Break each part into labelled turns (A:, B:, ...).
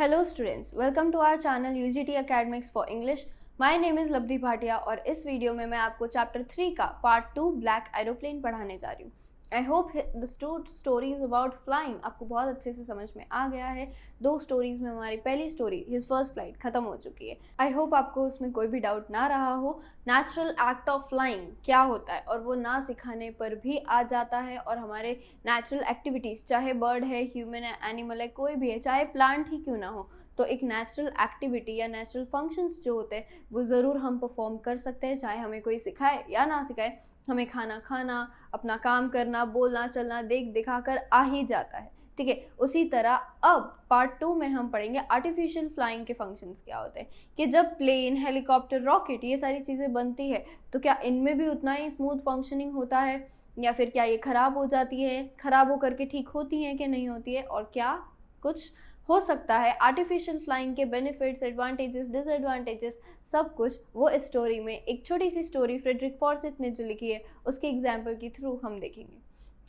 A: Hello students, welcome to our channel UGT academics for English. My name is Labdhi Bhatia और इस video में मैं आपको चैप्टर 3 का पार्ट 2 ब्लैक एरोप्लेन पढ़ाने जा रही हूँ। I hope the stories about flying आपको बहुत अच्छे से समझ में आ गया है। 2 स्टोरीज में हमारी पहली स्टोरी हिज फर्स्ट फ्लाइट खत्म हो चुकी है। आई होप आपको उसमें कोई भी डाउट ना रहा हो। नेचुरल एक्ट ऑफ फ्लाइंग क्या होता है और वो ना सिखाने पर भी आ जाता है, और हमारे नेचुरल एक्टिविटीज़, चाहे बर्ड है, ह्यूमन है, एनिमल है, कोई भी है, चाहे प्लांट ही क्यों ना हो, तो एक नेचुरल एक्टिविटी या नेचुरल फंक्शंस जो होते हैं वो ज़रूर हम परफॉर्म कर सकते हैं, चाहे हमें कोई सिखाए या ना सिखाए। हमें खाना खाना, अपना काम करना, बोलना चलना देख दिखाकर आ ही जाता है। ठीक है, उसी तरह अब पार्ट 2 में हम पढ़ेंगे आर्टिफिशियल फ्लाइंग के फंक्शंस क्या होते हैं, कि जब प्लेन, हेलीकॉप्टर, रॉकेट ये सारी चीज़ें बनती है तो क्या इनमें भी उतना ही स्मूथ फंक्शनिंग होता है, या फिर क्या ये ख़राब हो जाती है, ख़राब हो करके ठीक होती हैं कि नहीं होती है, और क्या कुछ हो सकता है। आर्टिफिशियल फ्लाइंग के बेनिफिट्स, एडवांटेजेस, डिसएडवांटेजेस, सब कुछ वो इस स्टोरी में, एक छोटी सी स्टोरी फ्रेडरिक फॉर्सिथ ने जो लिखी है उसके एग्जाम्पल के थ्रू हम देखेंगे।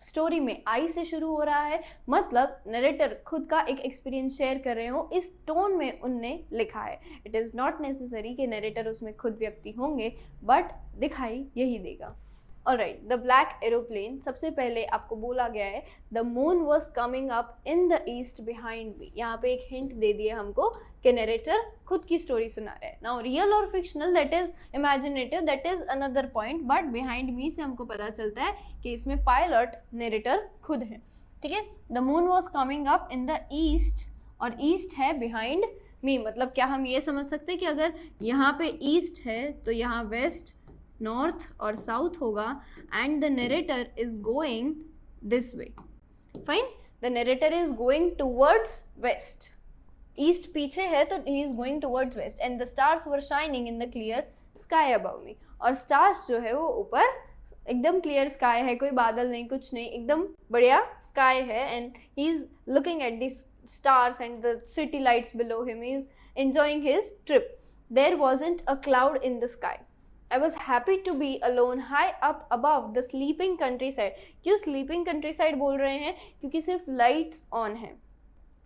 A: स्टोरी में आई से शुरू हो रहा है, मतलब नरेटर खुद का एक एक्सपीरियंस शेयर कर रहे हो, इस टोन में उनने लिखा है। इट इज़ नॉट नेसेसरी कि नरेटर उसमें खुद व्यक्ति होंगे, बट दिखाई यही देगा। ऑलराइट, द ब्लैक एरोप्लेन, सबसे पहले आपको बोला गया है the moon was coming up in the east behind me. यहाँ पे एक हिंट दे दिया हमको कि नरेटर खुद की स्टोरी सुना रहे हैं। नाउ रियल और fictional, that is imaginative, that is another point, but behind me से हमको पता चलता है कि इसमें पायलट नरेटर खुद है। ठीक है, the moon was coming up in the east, और ईस्ट है बिहाइंड मी, मतलब क्या हम ये समझ सकते हैं कि अगर यहाँ पे ईस्ट है तो यहाँ वेस्ट, नॉर्थ और साउथ होगा, and the narrator is going this way. Fine, the narrator is going towards west, east पीछे है तो he is going towards west, and the stars were shining in the clear sky above me. और stars जो है वो ऊपर एकदम clear sky है, कोई बादल नहीं, कुछ नहीं, एकदम बढ़िया स्काई है, and he is looking at this stars and the city lights below him. He is enjoying his trip. There wasn't a cloud in the sky. I was happy to be alone high up above the sleeping countryside. क्यों sleeping countryside बोल रहे हैं? क्योंकि सिर्फ lights on है,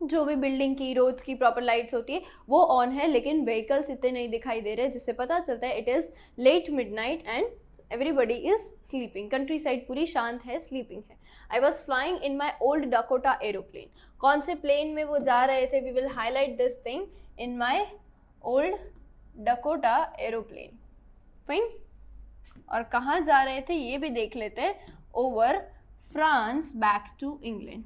A: जो भी building की, रोड्स की प्रॉपर लाइट्स होती है वो ऑन है, लेकिन व्हीकल्स इतने नहीं दिखाई दे रहे, जिससे पता चलता है it is late midnight and everybody is sleeping. Countryside पूरी शांत है, स्लीपिंग है। I was flying in my old Dakota aeroplane. कौन से प्लेन में वो जा रहे थे? We will highlight this thing, in my old Dakota aeroplane. Fine, और कहाँ जा रहे थे ये भी देख लेते हैं। Over France back to England.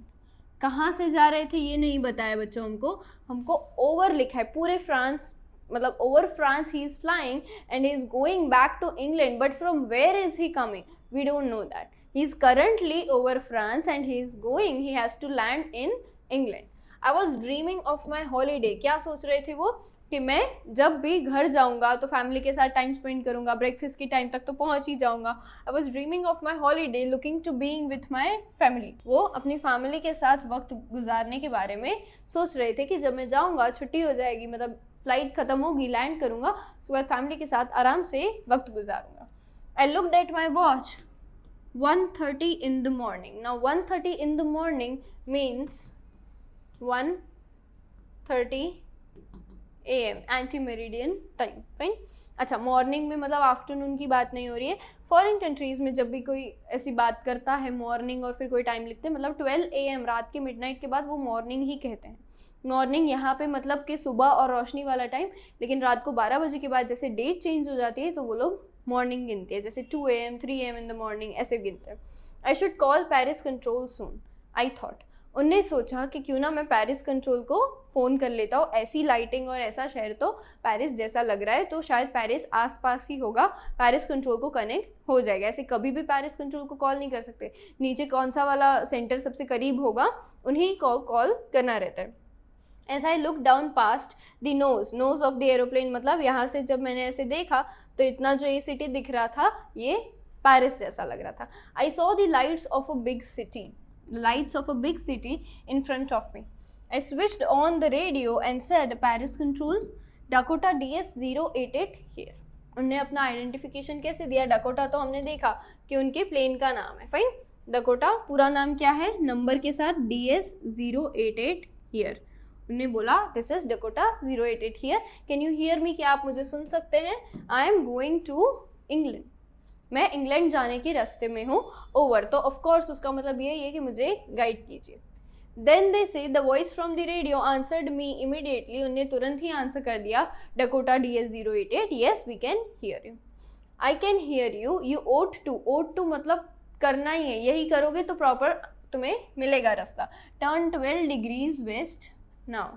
A: कहाँ से जा रहे थे ये नहीं बताया बच्चों हमको ओवर लिखा है, पूरे फ्रांस, मतलब over France he is flying and he is going back to England, but from where is he coming we don't know that. He is currently over France and he is going, he has to land in England. I was dreaming of my holiday. क्या सोच रहे थे वो? कि मैं जब भी घर जाऊंगा तो फैमिली के साथ टाइम स्पेंड करूंगा, ब्रेकफास्ट की टाइम तक तो पहुंच ही जाऊंगा। I was dreaming of my holiday looking to being with my family. वो अपनी फैमिली के साथ वक्त गुजारने के बारे में सोच रहे थे कि जब मैं जाऊंगा, छुट्टी हो जाएगी, मतलब फ्लाइट खत्म होगी, लैंड करूंगा, उसके बाद फैमिली के साथ आराम से वक्त गुजारूंगा। I looked at my watch, 1:30 in the morning. Now 1:30 in the morning means 1:30 AM, anti meridian time. Fine, अच्छा, मॉर्निंग में मतलब आफ्टरनून की बात नहीं हो रही है। फॉरेन कंट्रीज़ में जब भी कोई ऐसी बात करता है मॉर्निंग और फिर कोई टाइम लिखते हैं, मतलब 12 AM, रात के मिडनाइट के बाद वो मॉर्निंग ही कहते हैं। मॉर्निंग यहाँ पे मतलब कि सुबह और रोशनी वाला टाइम, लेकिन रात को 12 बजे के बाद जैसे डेट चेंज हो जाती है तो वो लोग मॉर्निंग गिनते हैं, जैसे 2 AM, 3 AM in the morning ऐसे गिनते हैं। I should call Paris control soon, I thought. उनने सोचा कि क्यों ना मैं पेरिस कंट्रोल को फ़ोन कर लेता हूँ, ऐसी लाइटिंग और ऐसा शहर तो पेरिस जैसा लग रहा है, तो शायद पेरिस आसपास ही होगा, पेरिस कंट्रोल को कनेक्ट हो जाएगा। ऐसे कभी भी पेरिस कंट्रोल को कॉल नहीं कर सकते, नीचे कौन सा वाला सेंटर सबसे करीब होगा उन्हीं को कॉल करना रहता है। As I looked down past the nose of the aeroplane, मतलब यहाँ से जब मैंने ऐसे देखा तो इतना जो ये सिटी दिख रहा था ये पेरिस जैसा लग रहा था। I saw the lights of a big city, in front of me. I switched on the radio and said, Paris control, Dakota DS-088 here. उनने अपना आइडेंटिफिकेशन कैसे दिया? डकोटा तो हमने देखा कि उनके प्लेन का नाम है। फाइन, डकोटा पूरा नाम क्या है? नंबर के साथ DS-088 here. उन्होंने बोला this is Dakota 088 here, can you hear me, क्या आप मुझे सुन सकते हैं? I am going to England, मैं इंग्लैंड जाने के रास्ते में हूँ। ओवर, तो ऑफ कोर्स उसका मतलब यही है कि मुझे गाइड कीजिए। Then they say the voice from the radio answered me immediately, उन्हें तुरंत ही आंसर कर दिया Dakota DS 088, yes we can hear you, I can hear you, you ought to मतलब करना ही है, यही करोगे तो प्रॉपर तुम्हें मिलेगा रास्ता। Turn 12 degrees west now.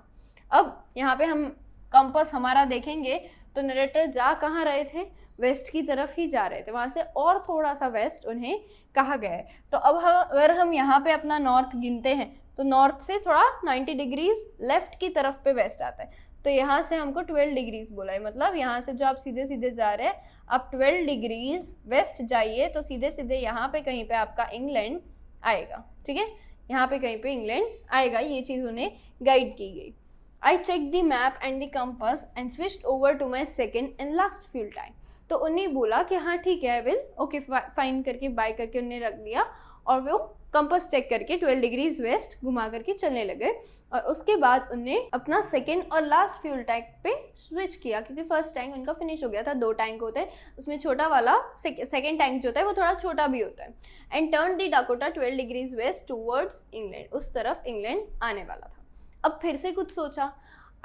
A: अब यहाँ पे हम कंपास हमारा देखेंगे तो नरेटर जा कहाँ रहे थे? वेस्ट की तरफ ही जा रहे थे, वहाँ से और थोड़ा सा वेस्ट उन्हें कहा गया है। तो अब अगर हम यहाँ पे अपना नॉर्थ गिनते हैं तो नॉर्थ से थोड़ा 90 डिग्रीज लेफ्ट की तरफ पे वेस्ट आता है, तो यहाँ से हमको 12 डिग्रीज बोला है, मतलब यहाँ से जो आप सीधे सीधे जा रहे हैं आप 12 डिग्रीज वेस्ट जाइए तो सीधे सीधे यहाँ पे कहीं पे आपका इंग्लैंड आएगा। ठीक है, यहाँ पे कहीं पे इंग्लैंड आएगा, ये चीज़ उन्हें गाइड की गई। I check the map and the compass and switched over to my second and last fuel time. तो उन्हें बोला कि हाँ ठीक है, आई विल ओके फाइन करके बाय करके उन्हें रख दिया और वो कंपास चेक करके 12 डिग्रीज वेस्ट घुमा करके चलने लगे। और उसके बाद उन्हें अपना सेकेंड और लास्ट फ्यूल टैंक पे स्विच किया, क्योंकि फर्स्ट टैंक उनका फिनिश हो गया था। 2 टैंक होते हैं, उसमें छोटा वाला सेकेंड टैंक जो होता है वो थोड़ा छोटा भी होता है। And turn the Dakota 12 degrees west towards England, उस तरफ इंग्लैंड आने वाला था। अब फिर से कुछ सोचा,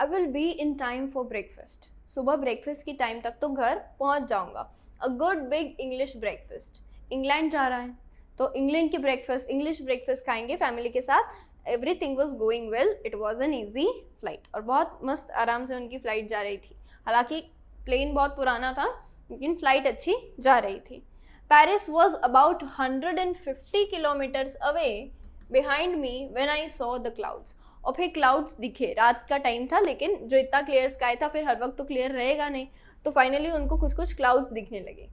A: I will be in time for breakfast, सुबह ब्रेकफास्ट की टाइम तक तो घर पहुंच जाऊंगा। A good big English breakfast, England जा रहा है तो इंग्लैंड की इंग्लिश ब्रेकफास्ट खाएंगे फैमिली के साथ। Everything was going well, it was an easy flight, और बहुत मस्त आराम से उनकी फ़्लाइट जा रही थी। हालांकि प्लेन बहुत पुराना था लेकिन फ़्लाइट अच्छी जा रही थी। Paris was about 150 kilometres away behind me when I saw the clouds. और फिर क्लाउड्स दिखे, रात का टाइम था लेकिन जो इतना क्लियर स्काई था फिर हर वक्त तो क्लियर रहेगा नहीं, तो फाइनली उनको कुछ कुछ क्लाउड्स दिखने लगे।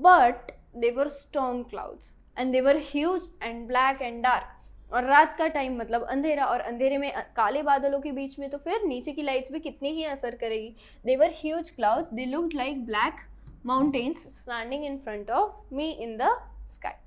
A: But they were storm clouds and they were huge and black and dark. और रात का टाइम मतलब अंधेरा, और अंधेरे में काले बादलों के बीच में तो फिर नीचे की लाइट्स भी कितनी ही असर करेगी। They were huge clouds, they looked like black mountains standing in front of me in the sky.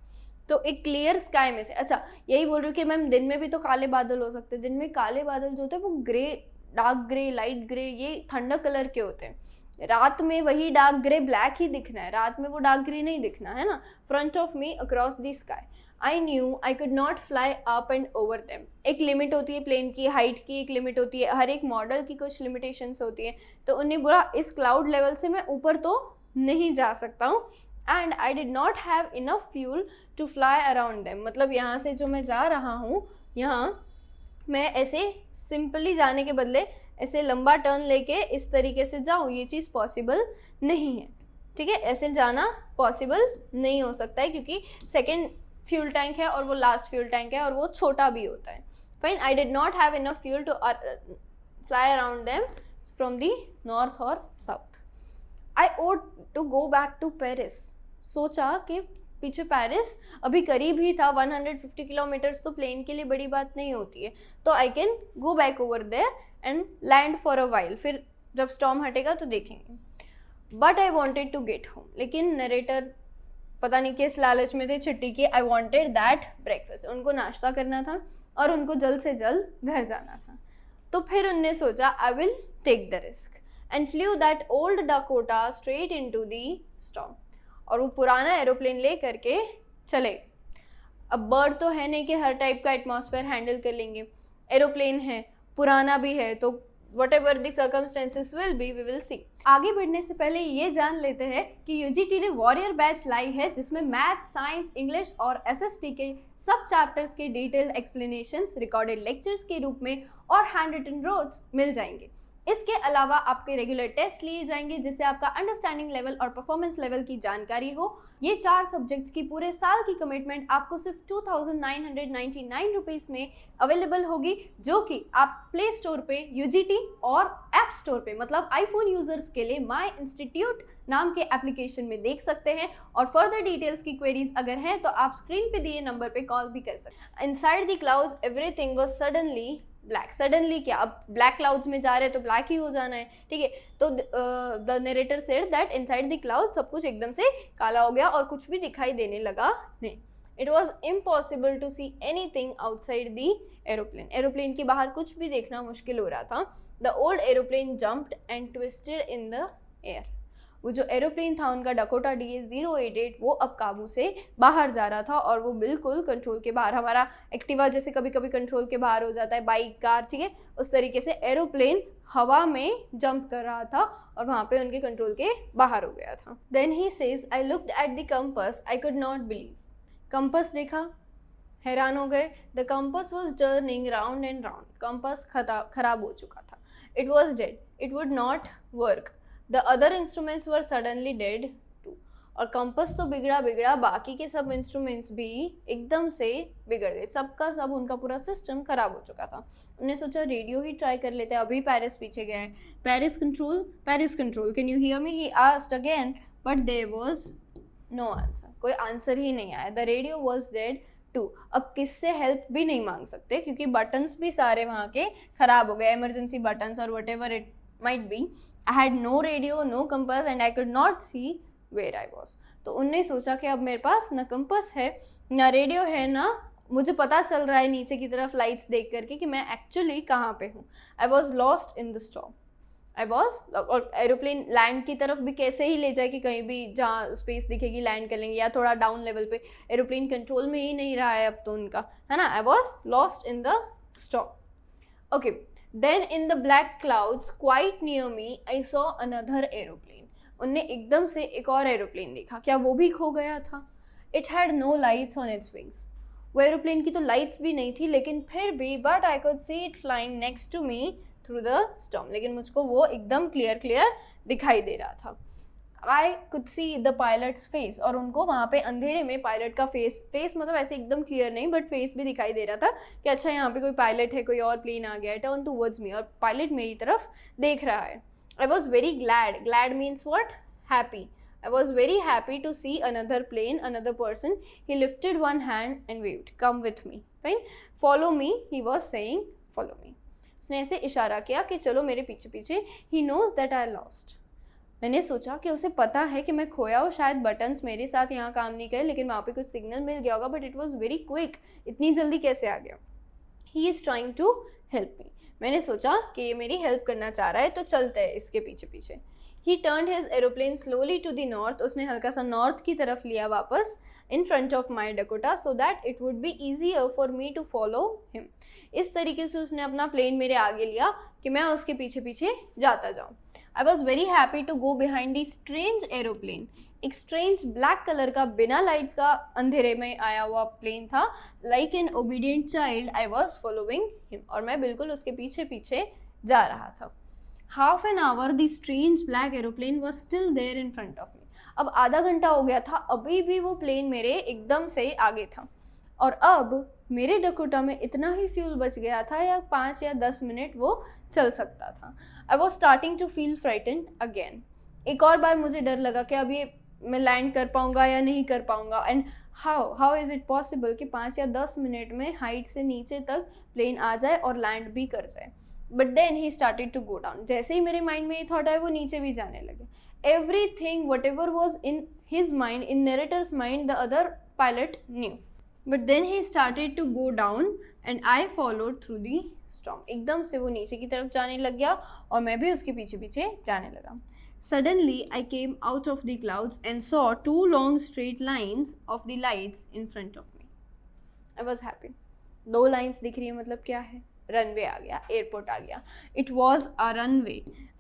A: तो एक क्लियर स्काई में से, अच्छा यही बोल रही हूँ कि मैम दिन में भी तो काले बादल हो सकते हैं। दिन में काले बादल जो होते हैं वो grey, dark grey, light grey, ये ठंडक कलर के होते हैं। रात में वही डार्क ग्रे ब्लैक ही दिखना है, रात में वो डार्क ग्रे नहीं दिखना है ना। Front of me across the sky, I knew I could not fly up and over them. एक लिमिट होती है प्लेन की, हाइट की एक लिमिट होती है, हर एक मॉडल की कुछ लिमिटेशंस होती हैं। तो उन्हें बोला इस क्लाउड लेवल से मैं ऊपर तो नहीं जा सकता हूँ। And I did not have enough fuel to fly around them, मतलब यहाँ से जो मैं जा रहा हूँ यहाँ मैं ऐसे सिंपली जाने के बदले ऐसे लंबा टर्न लेके इस तरीके से जाऊँ, ये चीज़ पॉसिबल नहीं है। ठीक है, ऐसे जाना पॉसिबल नहीं हो सकता है क्योंकि सेकेंड फ्यूल टैंक है और वो लास्ट फ्यूल टैंक है और वो छोटा भी होता है। Fine, I did not have enough fuel to fly around them from the north और south. I ought to go back to Paris, सोचा कि पीछे पेरिस अभी करीब ही था, 150 किलोमीटर्स तो प्लेन के लिए बड़ी बात नहीं होती है, तो I can go back over there and land for a while, फिर जब स्टॉर्म हटेगा तो देखेंगे। But I wanted to get home, लेकिन नरेटर पता नहीं किस लालच में थे छुट्टी की। आई वॉन्टेड दैट ब्रेकफास्ट, उनको नाश्ता करना था और उनको जल्द से जल्द घर जाना था। तो फिर उनने सोचा I will take the risk and flew that old Dakota straight into the storm. और वो पुराना एरोप्लेन ले करके चले। अब बर्ड तो है नहीं कि हर टाइप का एटमॉस्फेयर हैंडल कर लेंगे, एरोप्लेन है, पुराना भी है, तो whatever the circumstances will be, we will see। आगे बढ़ने से पहले ये जान लेते हैं कि यूजीटी ने वॉरियर बैच लाई है जिसमें मैथ, साइंस, इंग्लिश और एसएसटी के सब चैप्टर्स के डिटेल्ड एक्सप्लेनेशंस रिकॉर्डेड लेक्चर्स के रूप में और हैंड रिटन नोट्स मिल जाएंगे। इसके अलावा आपके रेगुलर टेस्ट लिए जाएंगे जिससे आपका अंडरस्टैंडिंग लेवल और परफॉर्मेंस लेवल की जानकारी हो। ये 4 सब्जेक्ट्स की पूरे साल की कमिटमेंट आपको सिर्फ 2999 रुपीज़ में अवेलेबल होगी, जो कि आप प्ले स्टोर पे यूजीटी और ऐप स्टोर पे मतलब आईफोन यूजर्स के लिए माई इंस्टीट्यूट नाम के एप्लीकेशन में देख सकते हैं। और फर्दर डिटेल्स की क्वेरीज अगर हैं तो आप स्क्रीन पे दिए नंबर पे कॉल भी कर सकते हैं। Inside the clouds everything was suddenly black. Suddenly क्या, अब ब्लैक क्लाउड्स में जा रहे हैं तो ब्लैक ही हो जाना है, ठीक है। तो the narrator said that inside the cloud सब कुछ एकदम से काला हो गया और कुछ भी दिखाई देने लगा नहीं। It was impossible to see anything outside the aeroplane. Aeroplane के बाहर कुछ भी देखना मुश्किल हो रहा था. The old aeroplane jumped and twisted in the air. वो जो एरोप्लेन था उनका डकोटा DA-088 वो अब काबू से बाहर जा रहा था और वो बिल्कुल कंट्रोल के बाहर. हमारा एक्टिवा जैसे कभी कभी कंट्रोल के बाहर हो जाता है, बाइक, कार, ठीक है, उस तरीके से एरोप्लेन हवा में जंप कर रहा था और वहाँ पे उनके कंट्रोल के बाहर हो गया था. Then he says I looked at the compass, I could not believe. Compass देखा, हैरान हो गए. The compass was turning round and round. Compass खराब हो चुका था. It was dead, it would not work. The other instruments were suddenly dead too. और compass तो बिगड़ा, बाकी के सब इंस्ट्रूमेंट्स भी एकदम से बिगड़ गए. सबका सब उनका पूरा सिस्टम खराब हो चुका था. उन्होंने सोचा रेडियो ही ट्राई कर लेते हैं. अभी पेरिस पीछे गए. Paris control, can you hear me, he asked again, but there was no answer. कोई आंसर ही नहीं आया. The radio was dead too. अब किससे हेल्प भी नहीं मांग सकते क्योंकि बटन्स भी सारे वहाँ के खराब हो गए, इमरजेंसी बटन्स और whatever it might be. I had no radio, no compass and I could not see where I was. तो उनने सोचा कि अब मेरे पास ना कंपास है, ना रेडियो है, ना मुझे पता चल रहा है नीचे की तरफ लाइट्स देख करके कि मैं एक्चुअली कहाँ पे हूँ. आई was lost in the storm. और एरोप्लेन लैंड की तरफ भी कैसे ही ले जाए कि कहीं भी जहाँ स्पेस दिखेगी लैंड कर लेंगे, या थोड़ा डाउन लेवल पे. एरोप्लेन कंट्रोल में ही नहीं रहा है अब तो उनका, है ना. I was lost in the storm. Okay, then in the black clouds quite near me I saw another aeroplane. उनने एकदम से एक और एरोप्लेन देखा. क्या वो भी खो गया था? It had no lights on its wings. वो एरोप्लेन की तो लाइट्स भी नहीं थी, लेकिन फिर भी but I could see it flying next to me through the storm. लेकिन मुझको वो एकदम क्लियर दिखाई दे रहा था. I could see the pilot's face. और उनको वहाँ पे अंधेरे में पायलट का फेस मतलब ऐसे एकदम क्लियर नहीं, बट फेस भी दिखाई दे रहा था कि अच्छा यहाँ पे कोई पायलट है, कोई और प्लेन आ गया है. Turn towards me. और पायलट मेरी तरफ देख रहा है. I was very glad means what? Happy. I was very happy to see another plane, another person. He lifted one hand and waved. Come with me. Fine. Follow me. He was saying, follow me. उसने ऐसे इशारा किया कि चलो मेरे पीछे पीछे. He knows that I lost. मैंने सोचा कि उसे पता है कि मैं खोया हूँ, शायद बटन्स मेरे साथ यहाँ काम नहीं करे, लेकिन वहाँ पे कुछ सिग्नल मिल गया होगा, but it was very quick. इतनी जल्दी कैसे आ गया? He is trying to help me. मैंने सोचा कि ये मेरी हेल्प करना चाह रहा है, तो चलते हैं इसके पीछे पीछे. He turned his aeroplane slowly to the north. उसने हल्का सा नॉर्थ की तरफ लिया वापस, in front of my Dakota, so that it would be easier for me to follow him. इस तरीके से उसने अपना प्लेन मेरे आगे लिया कि मैं उसके पीछे पीछे जाता जाऊँ. I was very happy to go behind the strange aeroplane. एक स्ट्रेंज ब्लैक कलर का बिना लाइट्स का अंधेरे में आया हुआ प्लेन था. Like an obedient child I was following him. और मैं बिल्कुल उसके पीछे पीछे जा रहा था. Half an hour, the strange black aeroplane was still there in front of me. अब आधा घंटा हो गया था, अभी भी वो प्लेन मेरे एकदम से आगे था. और अब मेरे डकोटा में इतना ही फ्यूल बच गया था या 5 या 10 मिनट वो चल सकता था. I was starting to feel frightened again. एक और बार मुझे डर लगा कि अब ये मैं लैंड कर पाऊंगा या नहीं कर पाऊंगा. And how is it possible कि 5 या 10 मिनट में हाइट से नीचे तक प्लेन आ जाए और लैंड भी कर जाए. But then he started to go down. जैसे ही मेरे माइंड में ये थॉट आए वो नीचे भी जाने लगे. Everything whatever was in his mind, in narrator's mind, the other pilot knew. But then he started to go down and I followed through the storm. एकदम से वो नीचे की तरफ जाने लग गया और मैं भी उसके पीछे पीछे जाने लगा. Suddenly I came out of the clouds and saw 2 long straight lines of the lights in front of me. I was happy. 2 lines दिख रही है मतलब क्या है? रनवे आ गया, एयरपोर्ट आ गया. It was a runway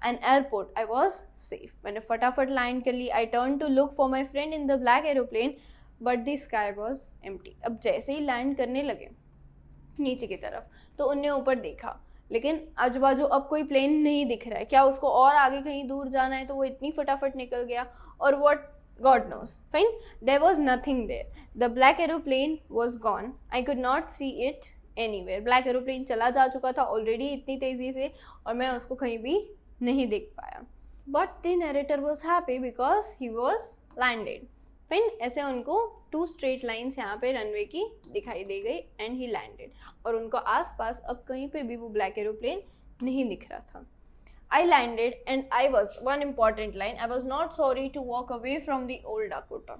A: an airport. I was safe. मैंने फटाफट लैंड कर ली. I turn to look for my friend in the black aeroplane, but the sky was empty. अब जैसे ही लैंड करने लगे नीचे की तरफ तो उनने ऊपर देखा, लेकिन आजू बाजू अब कोई प्लेन नहीं दिख रहा है. क्या उसको और आगे कहीं दूर जाना है? तो वो इतनी फटाफट निकल गया. और what God knows. Fine. There was nothing there. The black aeroplane was gone. I could not see it anywhere. Black aeroplane चला जा चुका था ऑलरेडी इतनी तेज़ी से और मैं उसको कहीं भी नहीं देख पाया. But the narrator was happy because he was landed. Fine. ऐसे उनको 2 straight lines यहाँ पे रनवे की दिखाई दे गई and he landed. और उनको आसपास अब कहीं पे भी वो black aeroplane नहीं दिख रहा था. I landed and I was, one important line, I was not sorry to walk away from the old Dakota.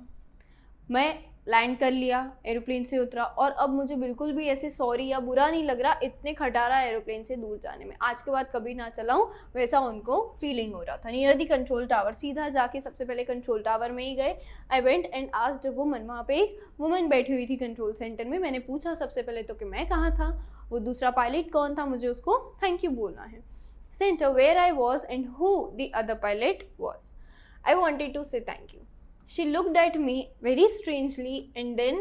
A: मैं लैंड कर लिया, एरोप्लेन से उतरा और अब मुझे बिल्कुल भी ऐसे सॉरी या बुरा नहीं लग रहा इतने खटारा एरोप्लेन से दूर जाने में, आज के बाद कभी ना चलाऊं, वैसा उनको फीलिंग हो रहा था। नियर द कंट्रोल टावर, सीधा जाके सबसे पहले कंट्रोल टावर में ही गए। I went and asked a woman, वहाँ पे एक वुमन बैठी हुई थी कंट्रोल सेंटर में। मैंने पूछा सबसे पहले तो कि मैं कहाँ था, वो दूसरा पायलट कौन था, मुझे उसको थैंक यू बोलना है। Centre where I was and who the other pilot was. I wanted to say thank you. She looked at me very strangely and then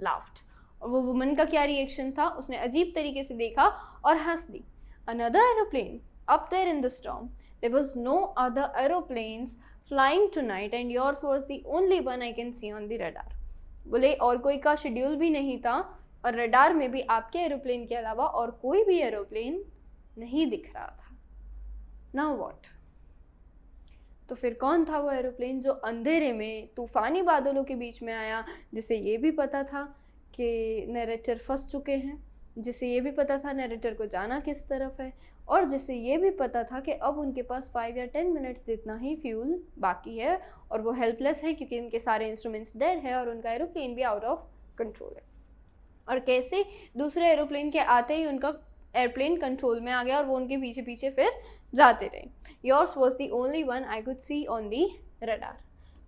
A: laughed. और वो वुमन का क्या रिएक्शन था, उसने अजीब तरीके से देखा और हंस दी। Another aeroplane up there in the storm. There was no other aeroplanes flying tonight and yours was the only one I can see on the radar. बोले और कोई का शेड्यूल भी नहीं था और रडार में भी आपके एरोप्लेन के अलावा और कोई भी एरोप्लेन नहीं दिख रहा था। Now what? तो फिर कौन था वो एरोप्लेन जो अंधेरे में तूफ़ानी बादलों के बीच में आया, जिसे ये भी पता था कि नैरेटर फंस चुके हैं, जिसे ये भी पता था नैरेटर को जाना किस तरफ है, और जिसे ये भी पता था कि अब उनके पास 5 या 10 मिनट्स जितना ही फ्यूल बाकी है और वो हेल्पलेस है क्योंकि उनके सारे इंस्ट्रूमेंट्स डेड है और उनका एरोप्लेन भी आउट ऑफ कंट्रोल है। और कैसे दूसरे एरोप्लेन के आते ही उनका एयरप्लेन कंट्रोल में आ गया और वो उनके पीछे पीछे फिर जाते रहे। Yours was the only one I could C on the radar.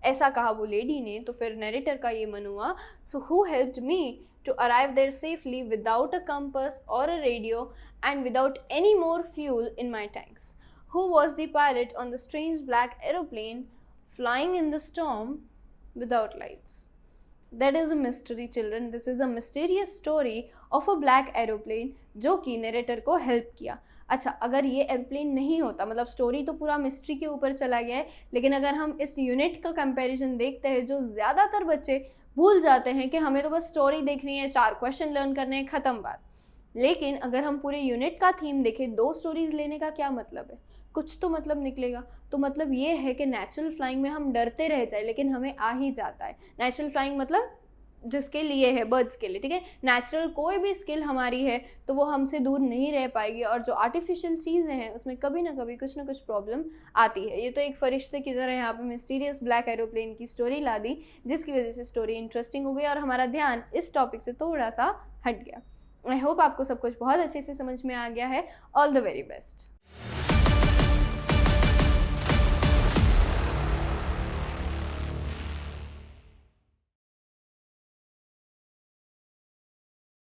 A: ऐसा कहा वो लेडी ने। तो फिर नरेटर का ये मन हुआ, so who helped me to arrive there safely without a compass और a radio and without any more fuel in my tanks? Who was the pilot on the strange black aeroplane flying in the storm without lights? That is a mystery, children. This is a mysterious story of a black aeroplane जो कि narrator को help किया। अच्छा, अगर ये aeroplane नहीं होता, मतलब स्टोरी तो पूरा मिस्ट्री के ऊपर चला गया है, लेकिन अगर हम इस यूनिट का कंपैरिजन देखते हैं, जो ज़्यादातर बच्चे भूल जाते हैं कि हमें तो बस स्टोरी देखनी है, 4 क्वेश्चन लर्न करने हैं, ख़त्म बात। लेकिन अगर हम पूरे यूनिट का थीम देखें, 2 स्टोरीज लेने का क्या मतलब है? कुछ तो मतलब निकलेगा। तो मतलब ये है कि नेचुरल फ्लाइंग में हम डरते रह जाए लेकिन हमें आ ही जाता है। नेचुरल फ्लाइंग मतलब जिसके लिए है, बर्ड्स के लिए, ठीक है। नेचुरल कोई भी स्किल हमारी है तो वो हमसे दूर नहीं रह पाएगी, और जो आर्टिफिशियल चीज़ें हैं उसमें कभी ना कभी कुछ ना कुछ प्रॉब्लम आती है। ये तो एक फरिश्ते की तरह यहाँ पे मिस्टीरियस ब्लैक एरोप्लेन की स्टोरी ला दी, जिसकी वजह से स्टोरी इंटरेस्टिंग हो गई और हमारा ध्यान इस टॉपिक से थोड़ा सा हट गया। आई होप आपको सब कुछ बहुत अच्छे से समझ में आ गया है। All the very best.